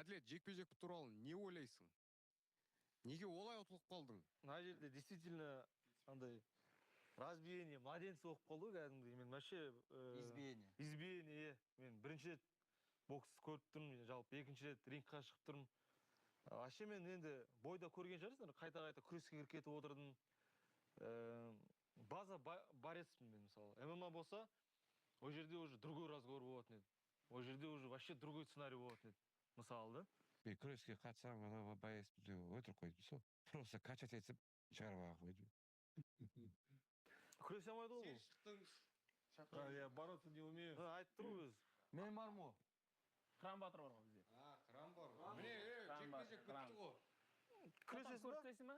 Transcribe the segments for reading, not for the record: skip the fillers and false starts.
әділет, жекпе-жек туралы не ойлайсың? Неге олай ұтылып қалдың? Мына жерде действительно андай разбиение, младенец болып қалды ғой кәдімгідей. Мен вообще избиение. Мен бірінші рет бокс көріп тұрмын, жалпы екінші рет рингқа шығып тұрмын. Вообще мен енді бойда көрген шығарсыздар, қайта-қайта күреске кіріп кетіп отырдым. База борецпін мен мысалы. ММА болса, ол жерде уже другой разговор болатын еді. Ол жерде уже вообще другой сценарий болатын еді. Мысалы, да? Мен күреске қатысам, боецпін деп өтірік қойдым сол. Просто качать етіп шығарып қойдым. Күресе алмайды ғой бұл. Шықтың. Я бороться не умею. Айтып тұр өзі. Мен бар ма? Қыран батыр бар ғой бізде. Қыран бар. Міне, жекпе-жек бітті ғой. Күресесің ба?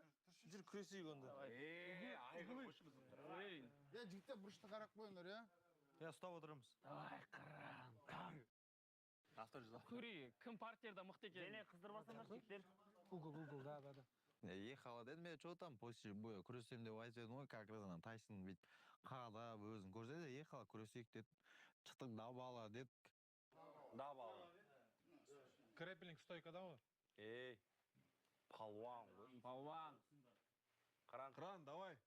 Жүр күресейік онда. Жігіттер бұрышты қарап қойыңдар, Я ұстап отырамыз. Ай, қыран, там. Көрейік, кім партияда мықты екен. Және қыздырмасаңдар жігіттер. Google, да. Ехала дедім, мен что там после боя күресем деп айтып едім ғой, как раз ана Тайсон бүйтіп қадап өзін көрсетеді, ехала күресейік деді. Шықтық дабала дедік. Дабала. Крэппелинг стойкада ғой? Ей, палуан ғой. Палуан. Қыран, давай.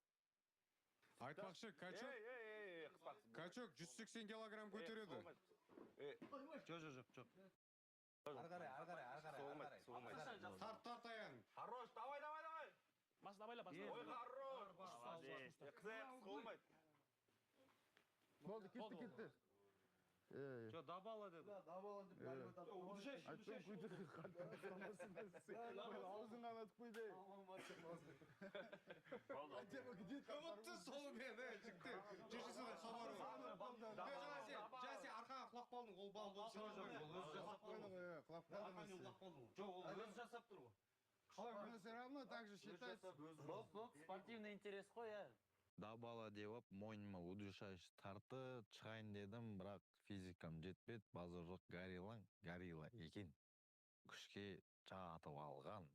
Айтпақшы, качок 180 килограмм көтереді. Жоқ. Ары қарай. Тарт аяғын. Хорош, давай. Бас давайла, бас. Ой, хорош. Қысқа болмайды. Болды, кетті. Жоқ, дабала деді. Аузын қанатып қойды. Ұмытты сол мен, жігіттер. Жешесіне хабары бар. Жаңа сен арқаға құлап қалдың, ол бал болып Өзі жасап тұр ғой. Мы все равно так же считается. Спортивный интерес қой, Дабала деп, мойныма удушающий тарты шығайын дедім, бірақ физикам жетпеді, базар жоқ горилла екен. Күшке жатып алған.